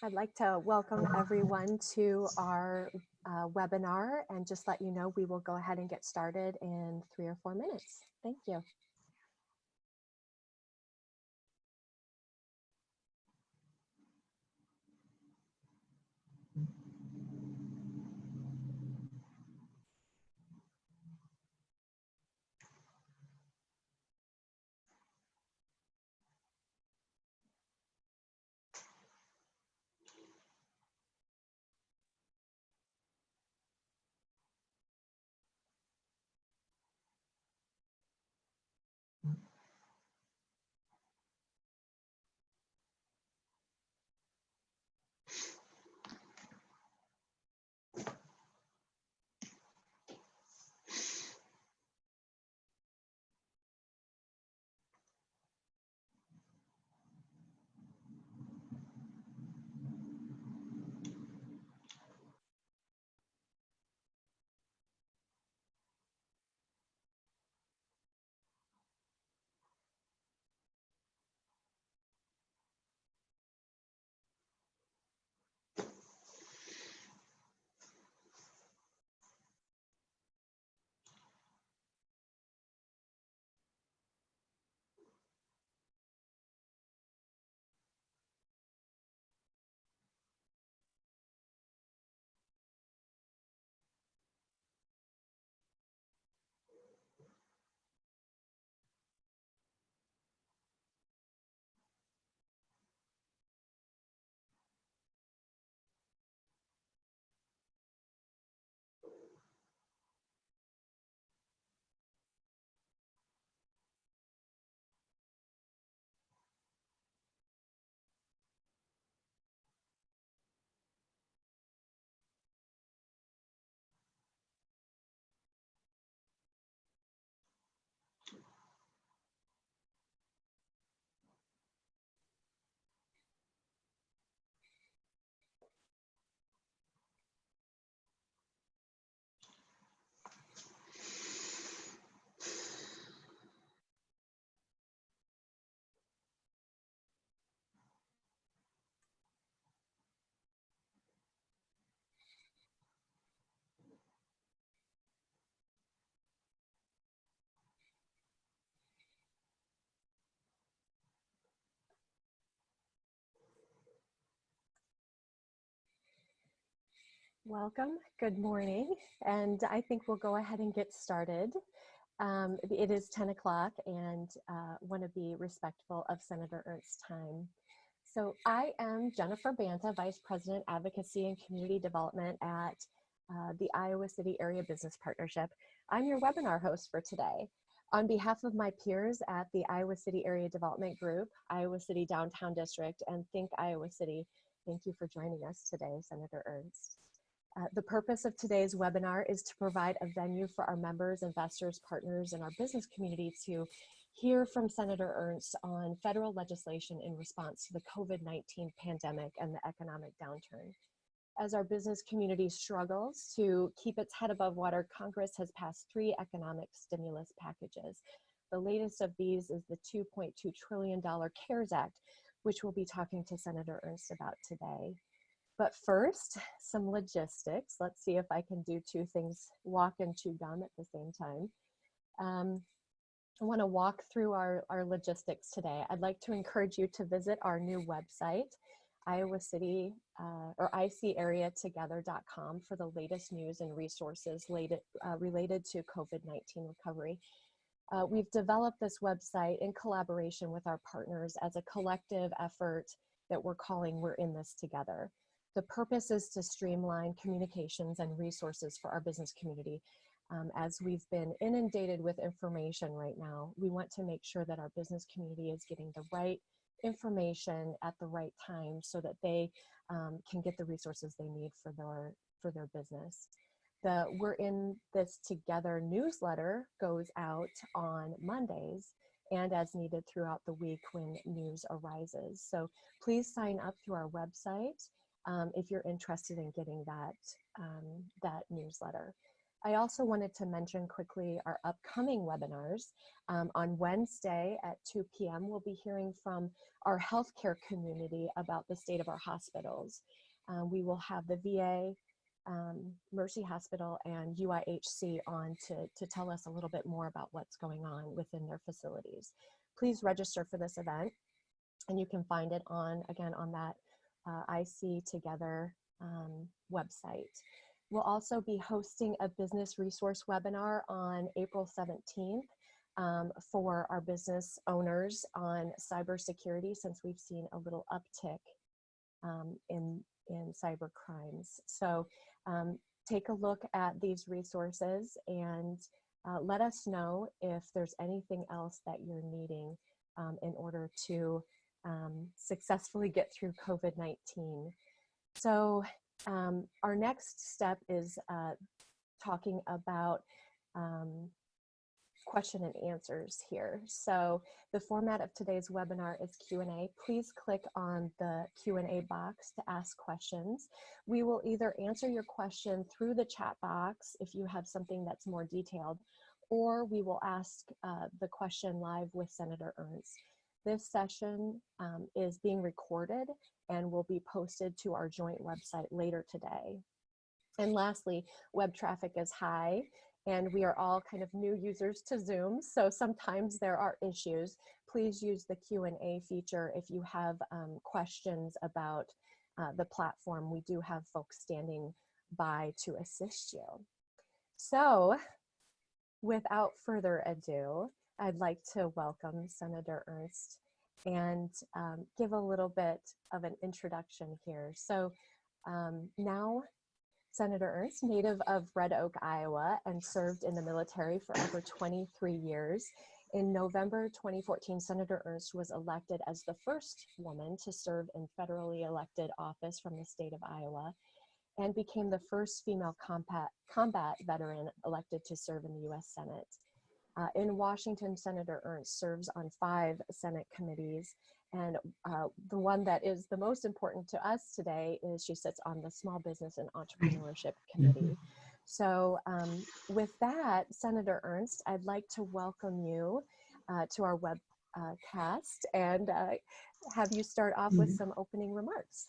I'd like to welcome everyone to our webinar and just let you know we will go ahead and get started in 3 or 4 minutes. Thank you. Welcome, good morning, and I think we'll go ahead and get started. It is 10 o'clock and want to be respectful of Senator Ernst's time. So I am Jennifer Banta, Vice President, Advocacy and Community Development at the Iowa City Area Business Partnership. I'm your webinar host for today. On behalf of my peers at the Iowa City Area Development Group, Iowa City Downtown District, and Think Iowa City, thank you for joining us today, Senator Ernst. The purpose of today's webinar is to provide a venue for our members, investors, partners, and our business community to hear from Senator Ernst on federal legislation in response to the COVID-19 pandemic and the economic downturn. As our business community struggles to keep its head above water, Congress has passed 3 economic stimulus packages. The latest of these is the $2.2 trillion CARES Act, which we'll be talking to Senator Ernst about today. But first, some logistics. Let's see if I can do 2 things, walk and chew gum at the same time. I want to walk through our logistics today. I'd like to encourage you to visit our new website, Iowa City or icareatogether.com, for the latest news and resources related to COVID-19 recovery. We've developed this website in collaboration with our partners as a collective effort that we're calling We're in This Together. The purpose is to streamline communications and resources for our business community. As we've been inundated with information right now, we want to make sure that our business community is getting the right information at the right time so that they can get the resources they need for their business. The We're in This Together newsletter goes out on Mondays and as needed throughout the week when news arises. So please sign up through our website if you're interested in getting that newsletter. I also wanted to mention quickly our upcoming webinars. On Wednesday at 2 p.m., we'll be hearing from our healthcare community about the state of our hospitals. We will have the VA, Mercy Hospital, and UIHC on to tell us a little bit more about what's going on within their facilities. Please register for this event, and you can find it on, again, on that IC Together website. We'll also be hosting a business resource webinar on April 17th for our business owners on cybersecurity, since we've seen a little uptick in cyber crimes. So take a look at these resources and let us know if there's anything else that you're needing in order to successfully get through COVID-19. So our next step is talking about question and answers here. So the format of today's webinar is Q&A. Please click on the Q&A box to ask questions. We will either answer your question through the chat box if you have something that's more detailed, or we will ask the question live with Senator Ernst. This session is being recorded and will be posted to our joint website later today. And lastly, web traffic is high, and we are all kind of new users to Zoom, so sometimes there are issues. Please use the Q&A feature if you have questions about the platform. We do have folks standing by to assist you. So without further ado, I'd like to welcome Senator Ernst and give a little bit of an introduction here. So now, Senator Ernst, native of Red Oak, Iowa, and served in the military for over 23 years. In November 2014, Senator Ernst was elected as the first woman to serve in federally elected office from the state of Iowa, and became the first female combat veteran elected to serve in the U.S. Senate. In Washington, Senator Ernst serves on 5 Senate committees, and the one that is the most important to us today is she sits on the Small Business and Entrepreneurship Committee. So with that, Senator Ernst, I'd like to welcome you to our webcast and have you start off with some opening remarks.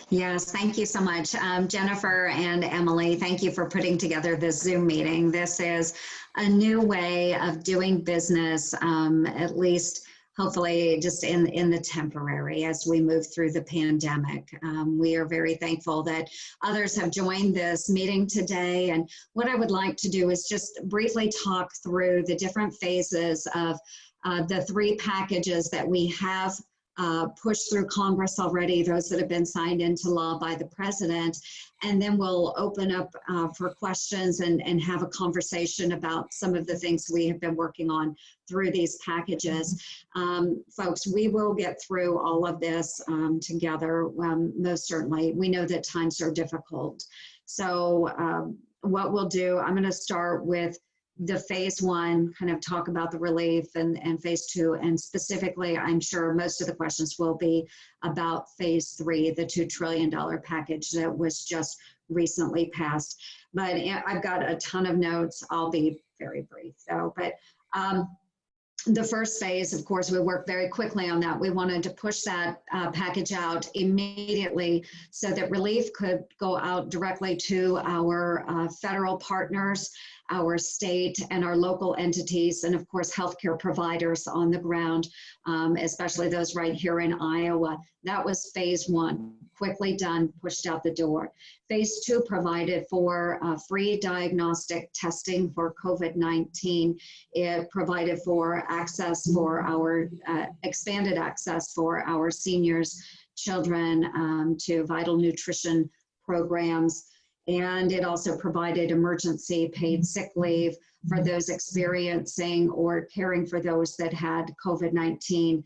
Yes, thank you so much. Jennifer and Emily, thank you for putting together this Zoom meeting. This is a new way of doing business, at least hopefully just in the temporary as we move through the pandemic. We are very thankful that others have joined this meeting today. And what I would like to do is just briefly talk through the different phases of the 3 packages that we have pushed through Congress already, those that have been signed into law by the president, and then we'll open up for questions and have a conversation about some of the things we have been working on through these packages. Folks, we will get through all of this together, most certainly. We know that times are difficult. So what we'll do, I'm going to start with the phase 1, kind of talk about the relief, and phase 2, and specifically, I'm sure most of the questions will be about phase 3, the $2 trillion package that was just recently passed. But I've got a ton of notes. I'll be very brief though. But the first phase, of course, we worked very quickly on that. We wanted to push that package out immediately so that relief could go out directly to our federal partners, our state and our local entities, and of course, healthcare providers on the ground, especially those right here in Iowa. That was phase 1, quickly done, pushed out the door. Phase 2 provided for free diagnostic testing for COVID-19. It provided for access for our, expanded access for our seniors, children, to vital nutrition programs. And it also provided emergency paid sick leave for those experiencing or caring for those that had COVID-19,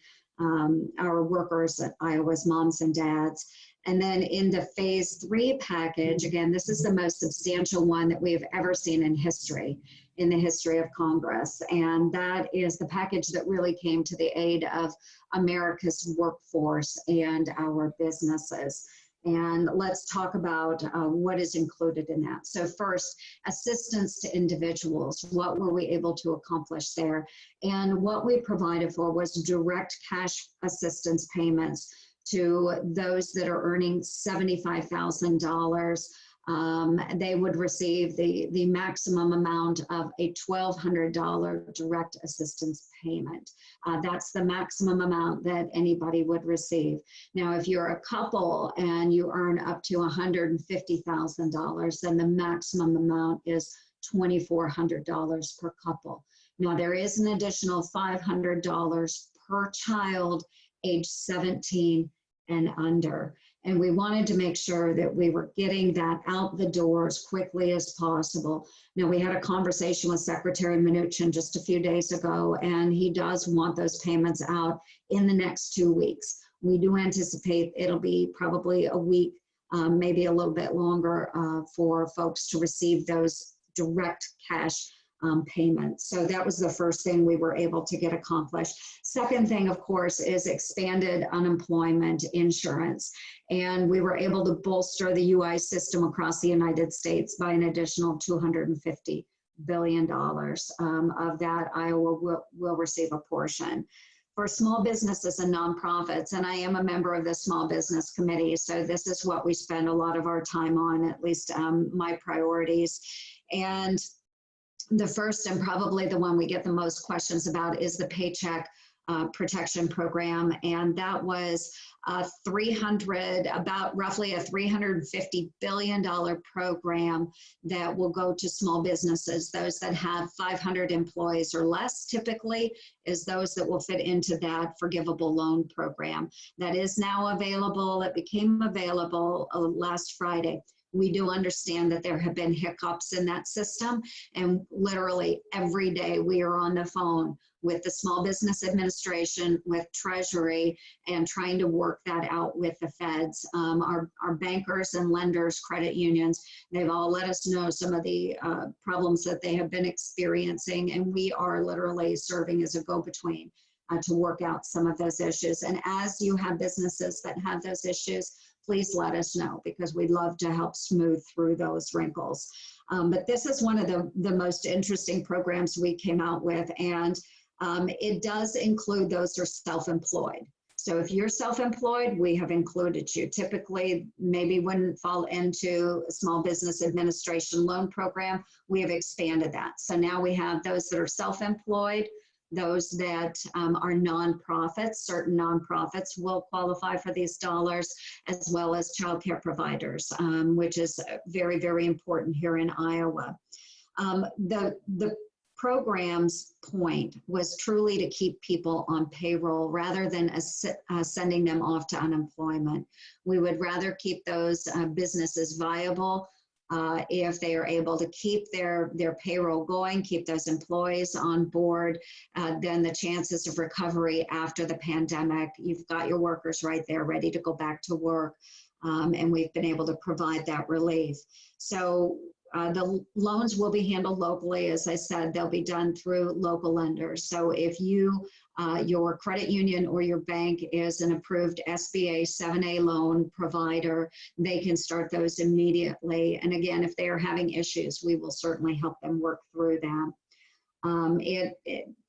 our workers at Iowa's moms and dads. And then in the phase 3 package, again, this is the most substantial one that we've ever seen in history, in the history of Congress. And that is the package that really came to the aid of America's workforce and our businesses. And let's talk about what is included in that. So first, assistance to individuals. What were we able to accomplish there? And what we provided for was direct cash assistance payments to those that are earning $75,000. They would receive the maximum amount of a $1,200 direct assistance payment. That's the maximum amount that anybody would receive. Now, if you're a couple and you earn up to $150,000, then the maximum amount is $2,400 per couple. Now, there is an additional $500 per child age 17 and under. And we wanted to make sure that we were getting that out the door as quickly as possible. Now, we had a conversation with Secretary Mnuchin just a few days ago, and he does want those payments out in the next 2 weeks. We do anticipate it'll be probably a week, maybe a little bit longer for folks to receive those direct cash payments. So that was the first thing we were able to get accomplished. Second thing, of course, is expanded unemployment insurance. And we were able to bolster the UI system across the United States by an additional $250 billion. Of that, Iowa will receive a portion. For small businesses and nonprofits, and I am a member of the Small Business Committee, so this is what we spend a lot of our time on, at least my priorities. And the first and probably the one we get the most questions about is the Paycheck Protection Program, and that was roughly a $350 billion program that will go to small businesses. Those that have 500 employees or less typically is those that will fit into that forgivable loan program. That is now available. It became available last Friday. We do understand that there have been hiccups in that system, and literally every day we are on the phone with the Small Business Administration, with Treasury, and trying to work that out with the feds. Our bankers and lenders, credit unions, they've all let us know some of the problems that they have been experiencing, and we are literally serving as a go-between to work out some of those issues. And as you have businesses that have those issues, please let us know, because we'd love to help smooth through those wrinkles. But this is one of the most interesting programs we came out with, and it does include those who are self-employed. So if you're self-employed, we have included you. Typically, maybe wouldn't fall into a Small Business Administration loan program. We have expanded that. So now we have those that are self-employed, those that are nonprofits. Certain nonprofits will qualify for these dollars, as well as childcare providers, which is very, very important here in Iowa. The program's point was truly to keep people on payroll rather than sending them off to unemployment. We would rather keep those businesses viable. If they are able to keep their payroll going, keep those employees on board, then the chances of recovery after the pandemic, you've got your workers right there ready to go back to work, and we've been able to provide that relief. So the loans will be handled locally. As I said, they'll be done through local lenders. So if your credit union or your bank is an approved SBA 7A loan provider, they can start those immediately. And again, if they are having issues, we will certainly help them work through them.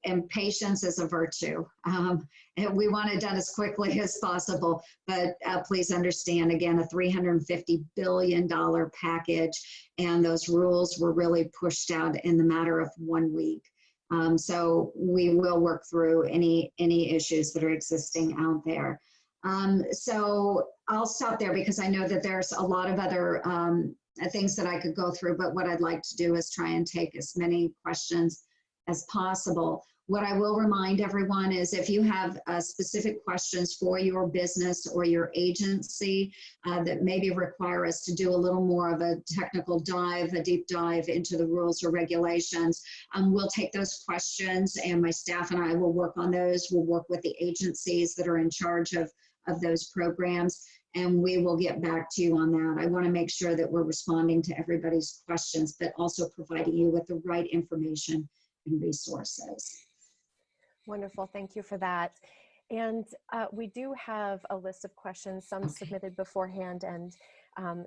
And patience is a virtue. And we want it done as quickly as possible, but please understand, again, a $350 billion package, and those rules were really pushed out in the matter of 1 week. So we will work through any issues that are existing out there. So I'll stop there, because I know that there's a lot of other things that I could go through, but what I'd like to do is try and take as many questions as possible. What I will remind everyone is, if you have specific questions for your business or your agency that maybe require us to do a little more of a technical dive, a deep dive into the rules or regulations, we'll take those questions, and my staff and I will work on those. We'll work with the agencies that are in charge of those programs, and we will get back to you on that. I want to make sure that we're responding to everybody's questions, but also providing you with the right information and resources. Wonderful, thank you for that. And we do have a list of questions, some Okay. submitted beforehand and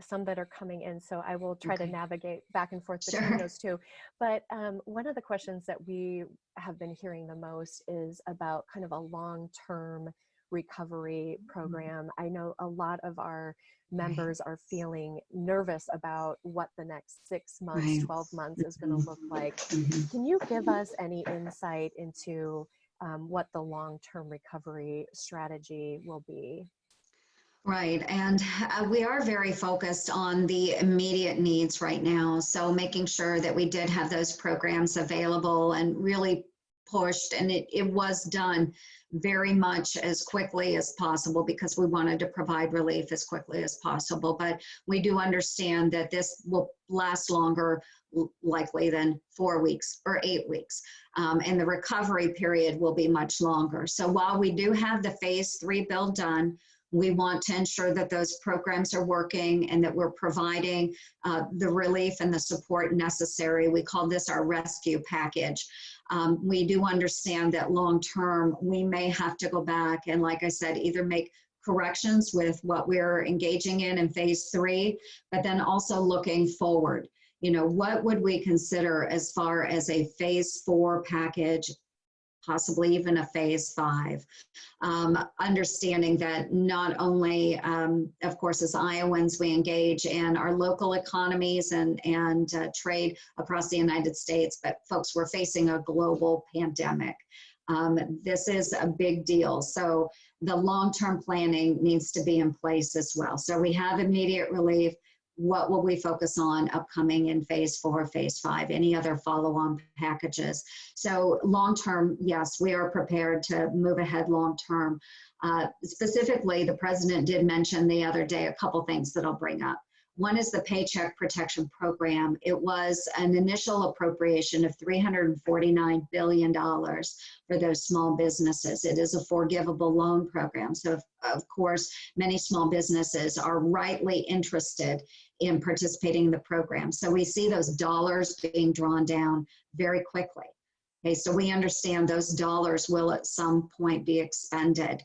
some that are coming in. So I will try to Okay. navigate back and forth Sure. between those two. But one of the questions that we have been hearing the most is about kind of a long-term recovery program. I know a lot of our members are feeling nervous about what the next 6 months, Right. 12 months is going to look like. Mhm. Can you give us any insight into what the long-term recovery strategy will be? Right, and we are very focused on the immediate needs right now. So making sure that we did have those programs available and really pushed, and it was done very much as quickly as possible because we wanted to provide relief as quickly as possible. But we do understand that this will last longer likely than 4 weeks or 8 weeks. And the recovery period will be much longer. So while we do have the phase 3 bill done, we want to ensure that those programs are working and that we're providing the relief and the support necessary. We call this our rescue package. We do understand that long term, we may have to go back and, like I said, either make corrections with what we're engaging in phase 3, but then also looking forward. You know, what would we consider as far as a phase 4 package, possibly even a phase 5, understanding that not only, of course, as Iowans, we engage in our local economies and trade across the United States, but folks, we're facing a global pandemic. This is a big deal. So the long-term planning needs to be in place as well. So we have immediate relief. What will we focus on upcoming in phase 4, phase 5, any other follow-on packages? So long-term, yes, we are prepared to move ahead long-term. Specifically, the president did mention the other day a couple things that I'll bring up. One is the Paycheck Protection Program. It was an initial appropriation of $349 billion for those small businesses. It is a forgivable loan program. So, of course, many small businesses are rightly interested in participating in the program. So we see those dollars being drawn down very quickly. Okay, so we understand those dollars will at some point be expended.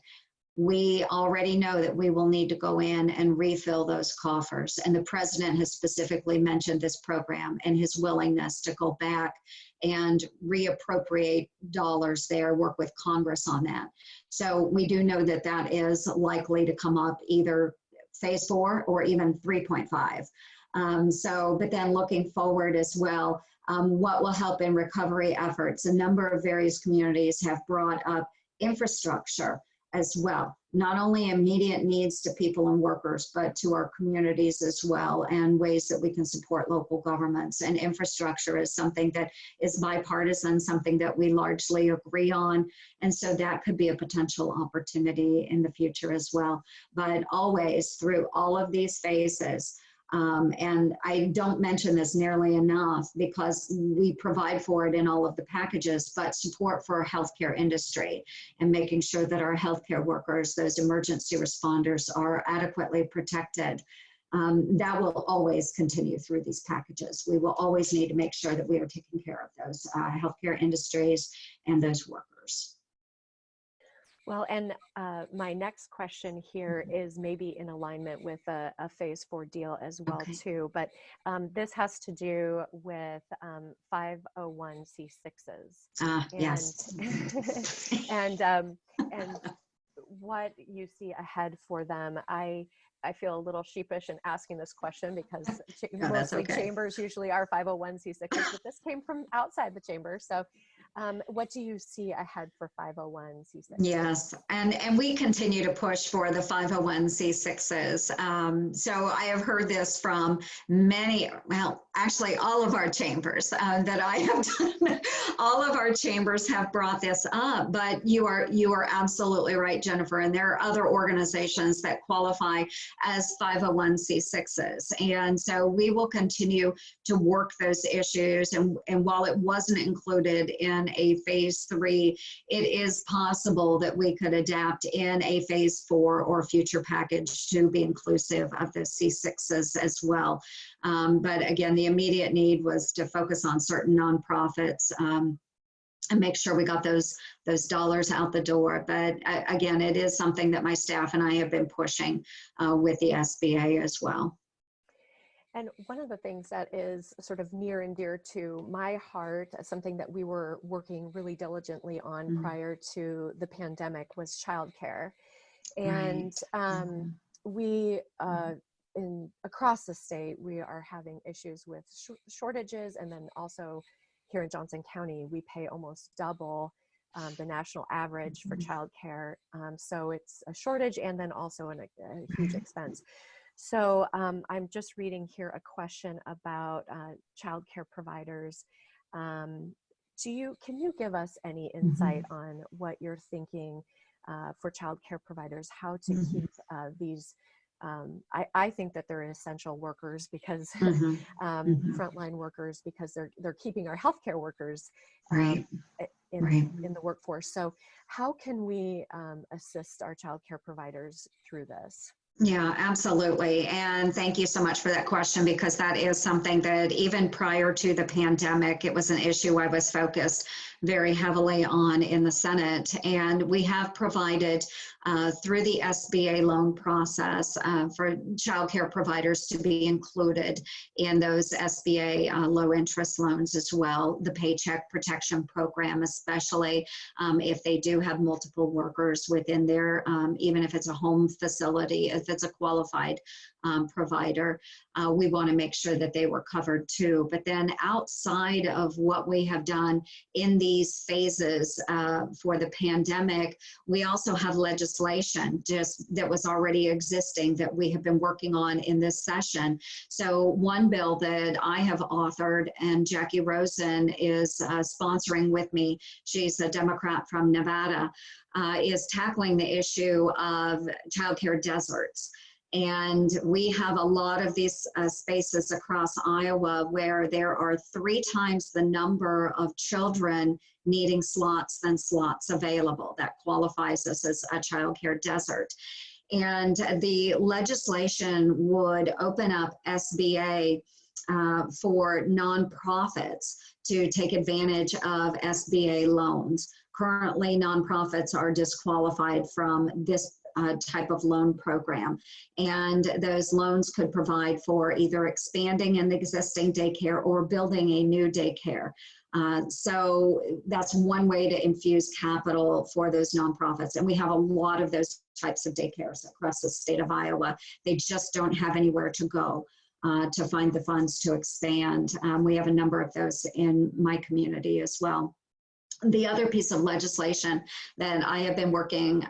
We already know that we will need to go in and refill those coffers. And the president has specifically mentioned this program and his willingness to go back and reappropriate dollars there, work with Congress on that. So we do know that that is likely to come up either phase 4 or even 3.5. But then looking forward as well, what will help in recovery efforts? A number of various communities have brought up infrastructure as well, not only immediate needs to people and workers, but to our communities as well, and ways that we can support local governments. And infrastructure is something that is bipartisan, something that we largely agree on. And so that could be a potential opportunity in the future as well. But always through all of these phases, and I don't mention this nearly enough because we provide for it in all of the packages, but support for our healthcare industry and making sure that our healthcare workers, those emergency responders, are adequately protected. That will always continue through these packages. We will always need to make sure that we are taking care of those healthcare industries and those workers. Well, and my next question here is maybe in alignment with a phase 4 deal as well, Okay. too. But this has to do with 501c6s. Yes. And what you see ahead for them. I feel a little sheepish in asking this question because No, mostly okay. chambers usually are 501c6s, but this came from outside the chamber. So what do you see ahead for 501c6s? Yes, and we continue to push for the 501c6s. So I have heard this from many, well, actually all of our chambers that I have done. All of our chambers have brought this up, but you are absolutely right, Jennifer. And there are other organizations that qualify as 501c6s. And so we will continue to work those issues. And while it wasn't included in a phase 3, it is possible that we could adapt in a phase 4 or future package to be inclusive of the C6s as well. But again, the immediate need was to focus on certain nonprofits and make sure we got those dollars out the door. But again, it is something that my staff and I have been pushing with the SBA as well. And one of the things that is sort of near and dear to my heart, something that we were working really diligently on prior to the pandemic, was childcare. And we, across the state, we are having issues with shortages. And then also here in Johnson County, we pay almost double the national average for childcare. So it's a shortage and then also a huge expense. So I'm just reading here a question about childcare providers. Can you give us any insight on what you're thinking for childcare providers, how to keep these? I think that they're essential workers because frontline workers, because they're keeping our healthcare workers in the workforce. So how can we assist our childcare providers through this? Yeah, absolutely. And thank you so much for that question, because that is something that even prior to the pandemic, it was an issue I was focused very heavily on in the Senate. And we have provided through the SBA loan process for childcare providers to be included in those SBA low interest loans as well, the Paycheck Protection Program, especially if they do have multiple workers within their, even if it's a home facility, if it's a qualified provider, we want to make sure that they were covered too. But then outside of what we have done in these phases for the pandemic, we also have legislation just that was already existing that we have been working on in this session. So one bill that I have authored and Jackie Rosen is sponsoring with me, she's a Democrat from Nevada, is tackling the issue of childcare deserts. And we have a lot of these spaces across Iowa where there are 3 times the number of children needing slots than slots available. That qualifies us as a childcare desert. And the legislation would open up SBA for nonprofits to take advantage of SBA loans. Currently, nonprofits are disqualified from this type of loan program. And those loans could provide for either expanding an existing daycare or building a new daycare. So that's one way to infuse capital for those nonprofits. And we have a lot of those types of daycares across the state of Iowa. They just don't have anywhere to go to find the funds to expand. We have a number of those in my community as well. The other piece of legislation that I have been working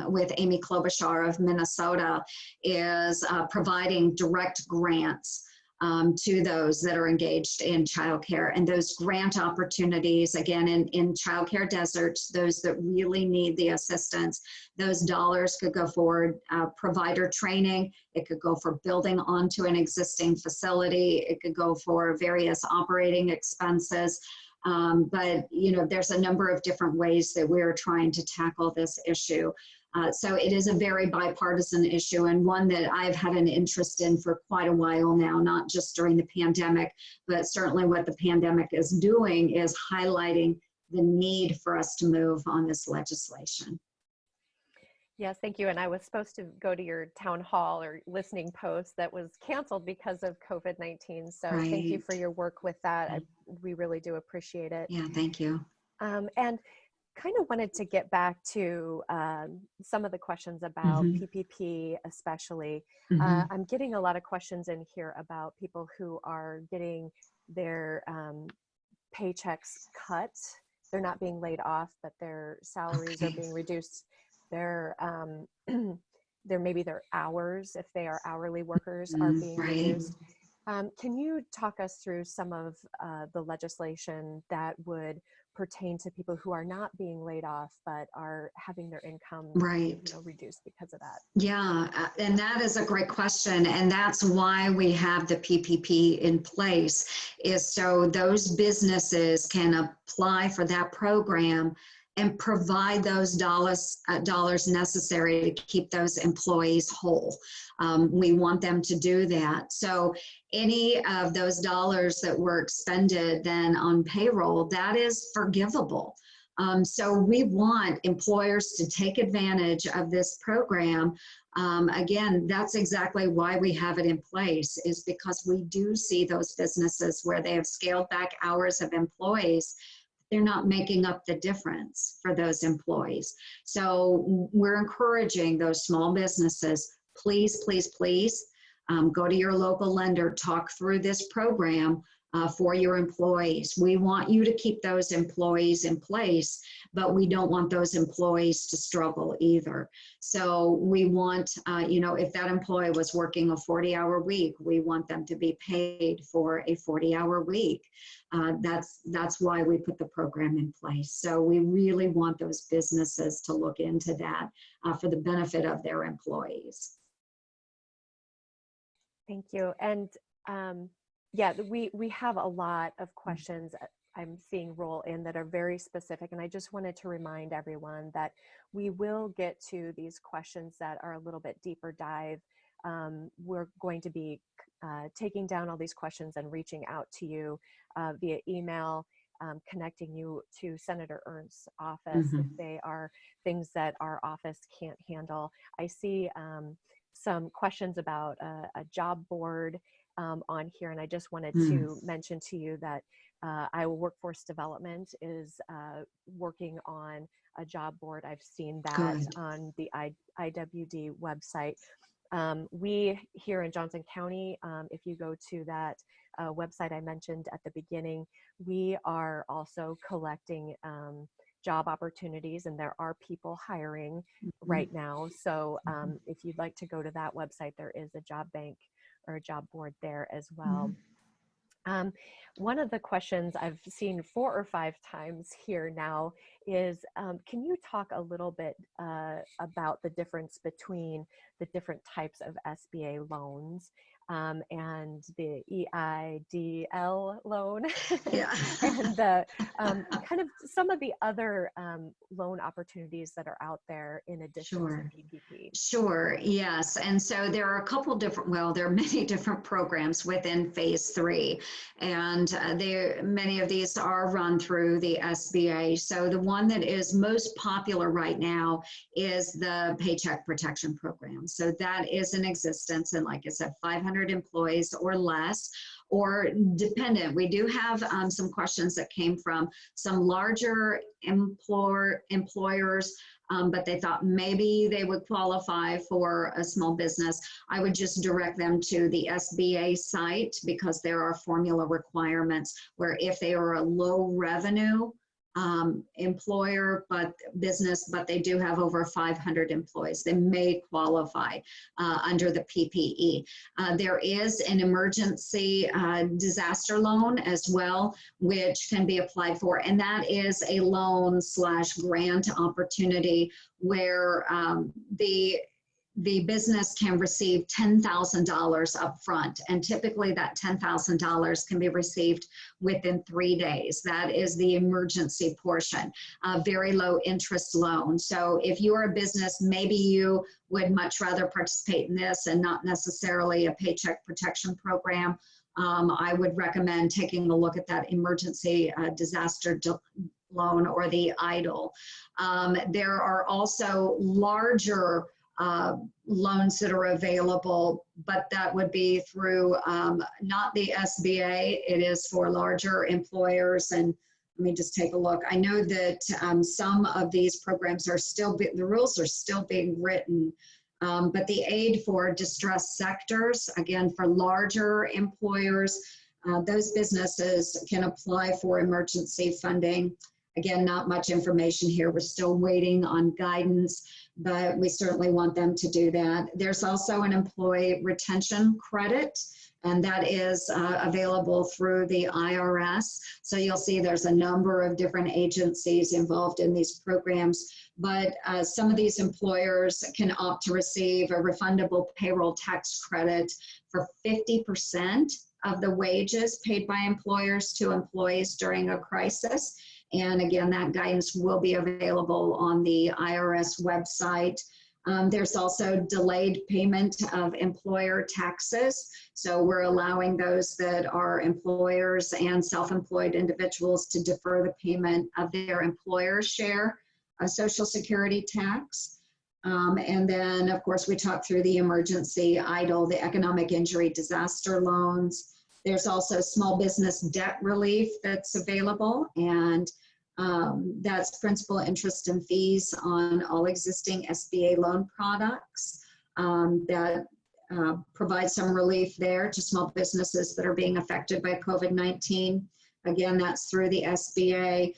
with Amy Klobuchar of Minnesota is providing direct grants to those that are engaged in childcare. And those grant opportunities, again, in childcare deserts, those that really need the assistance, those dollars could go for provider training. It could go for building onto an existing facility. It could go for various operating expenses. But, you know, there's a number of different ways that we're trying to tackle this issue. So it is a very bipartisan issue, and one that I've had an interest in for quite a while now, not just during the pandemic, but certainly what the pandemic is doing is highlighting the need for us to move on this legislation. Yes, thank you. And I was supposed to go to your town hall or listening post that was canceled because of COVID-19. So Thank you for your work with that. We really do appreciate it. Yeah, thank you. And kind of wanted to get back to some of the questions about PPP especially. I'm getting a lot of questions in here about people who are getting their paychecks cut. They're not being laid off, but their salaries are being reduced. Their maybe their hours, if they are hourly workers, are being reduced. Can you talk us through some of the legislation that would pertain to people who are not being laid off but are having their income reduced because of that? Yeah, and that is a great question, and that's why we have the PPP in place, is so those businesses can apply for that program and provide those dollars necessary to keep those employees whole. We want them to do that. So any of those dollars that were expended then on payroll, that is forgivable. So we want employers to take advantage of this program. Again, that's exactly why we have it in place, is because we do see those businesses where they have scaled back hours of employees. They're not making up the difference for those employees. So we're encouraging those small businesses, please, please, please, go to your local lender, talk through this program for your employees. We want you to keep those employees in place, but we don't want those employees to struggle either. So we want, you know, if that employee was working a 40-hour week, we want them to be paid for a 40-hour week. That's why we put the program in place. So we really want those businesses to look into that for the benefit of their employees. Thank you. And yeah, we have a lot of questions I'm seeing roll in that are very specific. And I just wanted to remind everyone that we will get to these questions that are a little bit deeper dive. We're going to be taking down all these questions and reaching out to you via email, connecting you to Senator Ernst's office if they are things that our office can't handle. I see some questions about a job board on here, and I just wanted to mention to you that Iowa Workforce Development is working on a job board. I've seen that on the IWD website. We here in Johnson County, if you go to that website I mentioned at the beginning, we are also collecting job opportunities, and there are people hiring right now. So if you'd like to go to that website, there is a job bank or a job board there as well. One of the questions I've seen 4 or 5 times here now is, can you talk a little bit about the difference between the different types of SBA loans and the EIDL loan and the kind of some of the other loan opportunities that are out there in addition to PPP? Sure, yes. And so there are a couple different, well, there are many different programs within phase 3. And many of these are run through the SBA. So the one that is most popular right now is the Paycheck Protection Program. So that is in existence, and like I said, 500 employees or less, or dependent. We do have some questions that came from some larger employers, but they thought maybe they would qualify for a small business. I would just direct them to the SBA site, because there are formula requirements where if they are a low revenue employer but they do have over 500 employees, they may qualify under the PPE. There is an emergency disaster loan as well, which can be applied for, and that is a loan / grant opportunity where the business can receive $10,000 up front, and typically that $10,000 can be received within 3 days. That is the emergency portion, a very low interest loan. So if you're a business, maybe you would much rather participate in this and not necessarily a Paycheck Protection Program. I would recommend taking a look at that emergency disaster loan, or the EIDL. There are also larger loans that are available, but that would be through not the SBA. It is for larger employers. And let me just take a look. I know that some of these programs are still, the rules are still being written, but the aid for distressed sectors, again, for larger employers, those businesses can apply for emergency funding. Again, not much information here. We're still waiting on guidance, but we certainly want them to do that. There's also an employee retention credit, and that is available through the IRS. So you'll see there's a number of different agencies involved in these programs, but some of these employers can opt to receive a refundable payroll tax credit for 50% of the wages paid by employers to employees during a crisis. And again, that guidance will be available on the IRS website. There's also delayed payment of employer taxes. So we're allowing those that are employers and self-employed individuals to defer the payment of their employer's share of Social Security tax. And then, of course, we talked through the emergency EIDL, the economic injury disaster loans. There's also small business debt relief that's available, and that's principal, interest, and fees on all existing SBA loan products that provide some relief there to small businesses that are being affected by COVID-19. Again, that's through the SBA.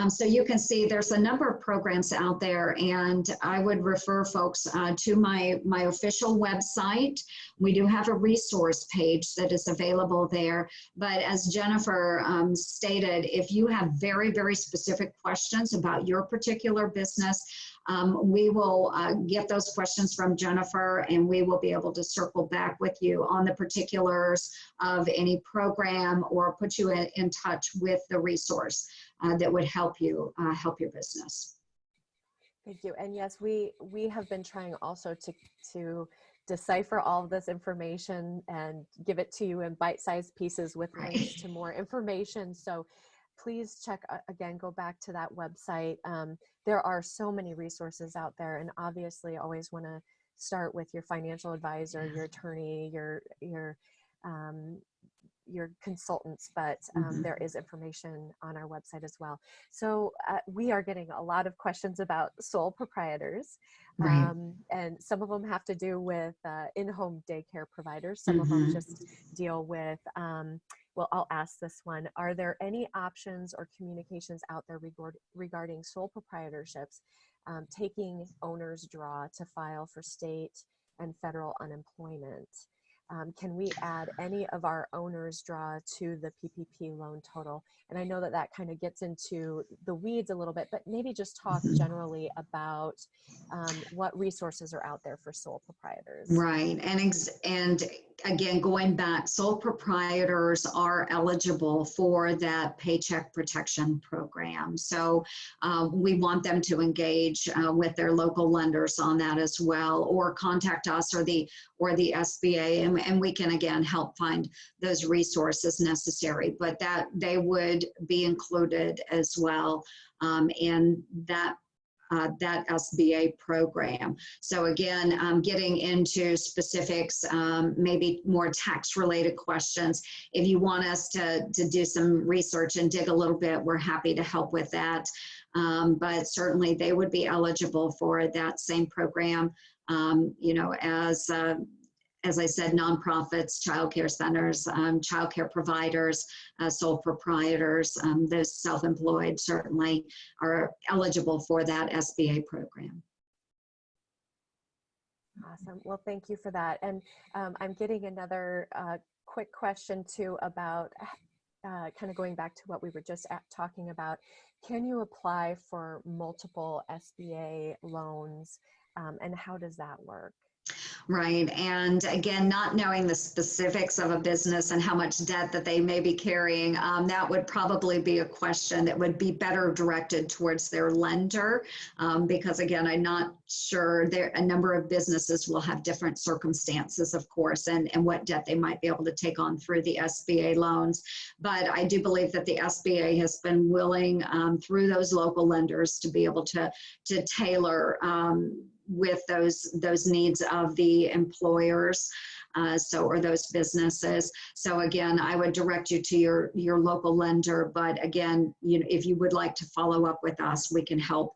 So you can see there's a number of programs out there, and I would refer folks to my official website. We do have a resource page that is available there, but as Jennifer stated, if you have very, very specific questions about your particular business, we will get those questions from Jennifer, and we will be able to circle back with you on the particulars of any program or put you in touch with the resource that would help you help your business. Thank you. And yes, we have been trying also to decipher all of this information and give it to you in bite-sized pieces with links to more information. So please check, again, go back to that website. There are so many resources out there, and obviously always want to start with your financial advisor, your attorney, your consultants, but there is information on our website as well. So we are getting a lot of questions about sole proprietors, and some of them have to do with in-home daycare providers. Some of them just deal with, well, I'll ask this one. Are there any options or communications out there regarding sole proprietorships, taking owner's draw to file for state and federal unemployment? Can we add any of our owner's draw to the PPP loan total? And I know that that kind of gets into the weeds a little bit, but maybe just talk generally about what resources are out there for sole proprietors. Right, and again, going back, sole proprietors are eligible for that Paycheck Protection Program. So we want them to engage with their local lenders on that as well, or contact us or the SBA, and we can again help find those resources necessary. But that they would be included as well in that SBA program. So again, getting into specifics, maybe more tax related questions. If you want us to do some research and dig a little bit, we're happy to help with that. But certainly they would be eligible for that same program, you know, as I said, nonprofits, childcare centers, childcare providers, sole proprietors, those self-employed certainly are eligible for that SBA program. Awesome. Well, thank you for that. And I'm getting another quick question too about kind of going back to what we were just talking about. Can you apply for multiple SBA loans, and how does that work? Right. And again, not knowing the specifics of a business and how much debt that they may be carrying, that would probably be a question that would be better directed towards their lender. Because again, I'm not sure, a number of businesses will have different circumstances, of course, and what debt they might be able to take on through the SBA loans. But I do believe that the SBA has been willing through those local lenders to be able to tailor with those needs of the employers, or those businesses. So again, I would direct you to your local lender. But again, you know, if you would like to follow up with us, we can help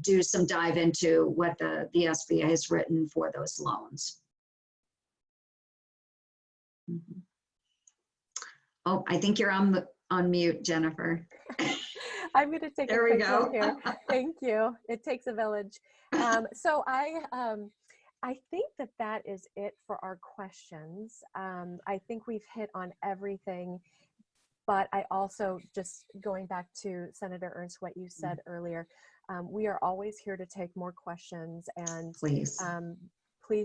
do some dive into what the SBA has written for those loans. Oh, I think you're on mute, Jennifer. I'm going to take there a we quick go. look here. Thank you. It takes a village. So I think that is it for our questions. I think we've hit on everything, but I also, just going back to Senator Ernst, what you said earlier, we are always here to take more questions, and please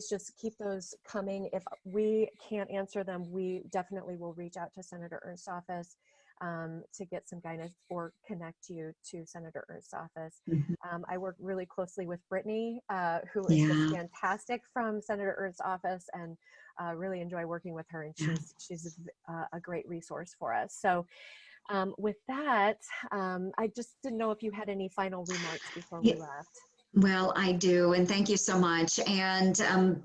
just keep those coming. If we can't answer them, we definitely will reach out to Senator Ernst's office. to get some guidance or connect you to Senator Ernst's office. Mhm. I work really closely with Brittany, who is just Yeah, fantastic from Senator Ernst's office, and really enjoy working with her. And yeah. she's a great resource for us. So with that, I just didn't know if you had any final remarks before we Yeah. left. Well, I do, and thank you so much. And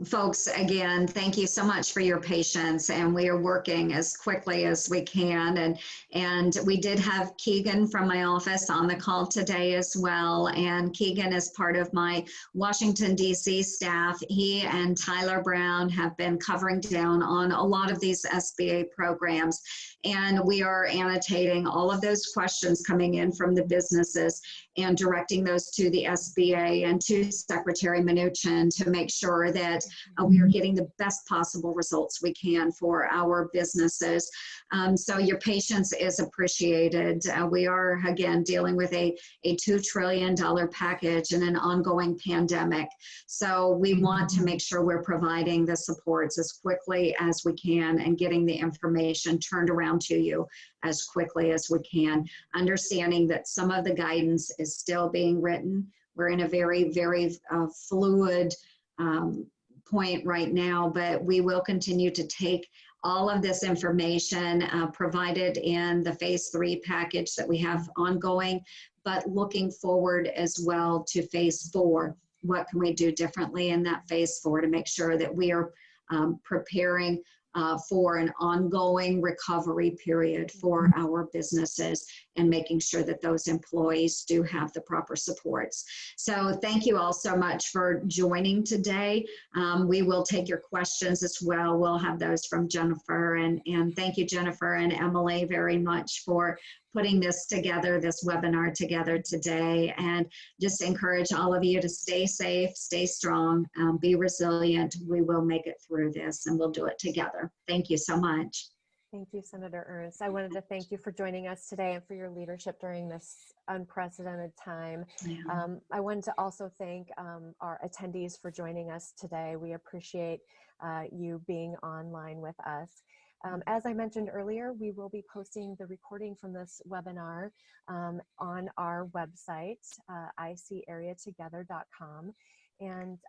folks, again, thank you so much for your patience. And we are working as quickly as we can. And we did have Keegan from my office on the call today as well. And Keegan is part of my Washington, D.C. staff. He and Tyler Brown have been covering down on a lot of these SBA programs. And we are annotating all of those questions coming in from the businesses and directing those to the SBA and to Secretary Mnuchin to make sure that we are getting the best possible results we can for our businesses. So your patience is appreciated. We are, again, dealing with a $2 trillion package and an ongoing pandemic. So we want to make sure we're providing the supports as quickly as we can and getting the information turned around to you as quickly as we can, understanding that some of the guidance is still being written. We're in a very, very fluid point right now, but we will continue to take all of this information provided in the phase 3 package that we have ongoing, but looking forward as well to phase 4. What can we do differently in that phase 4 to make sure that we are preparing for an ongoing recovery period for our businesses and making sure that those employees do have the proper supports. So thank you all so much for joining today. We will take your questions as well. We'll have those from Jennifer, and thank you, Jennifer and Emily, very much for putting this together, this webinar together today, and just encourage all of you to stay safe, stay strong, be resilient. We will make it through this and we'll do it together. Thank you so much. Thank you, Senator Ernst. I wanted to thank you for joining us today and for your leadership during this unprecedented time. Yeah. I wanted to also thank our attendees for joining us today. We appreciate you being online with us. As I mentioned earlier, we will be posting the recording from this webinar on our website, icareatogether.com. And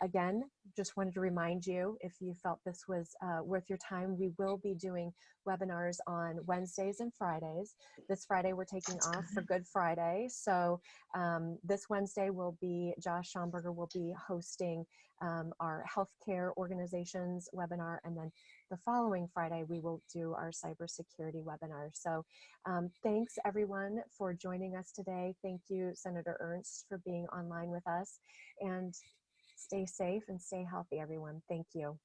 again, just wanted to remind you, if you felt this was worth your time, we will be doing webinars on Wednesdays and Fridays. This Friday, we're taking off for Good Friday. So this Wednesday will be, Josh Schomburger will be hosting our healthcare organizations webinar. And then the following Friday, we will do our cybersecurity webinar. So thanks everyone for joining us today. Thank you, Senator Ernst, for being online with us. And stay safe and stay healthy, everyone. Thank you.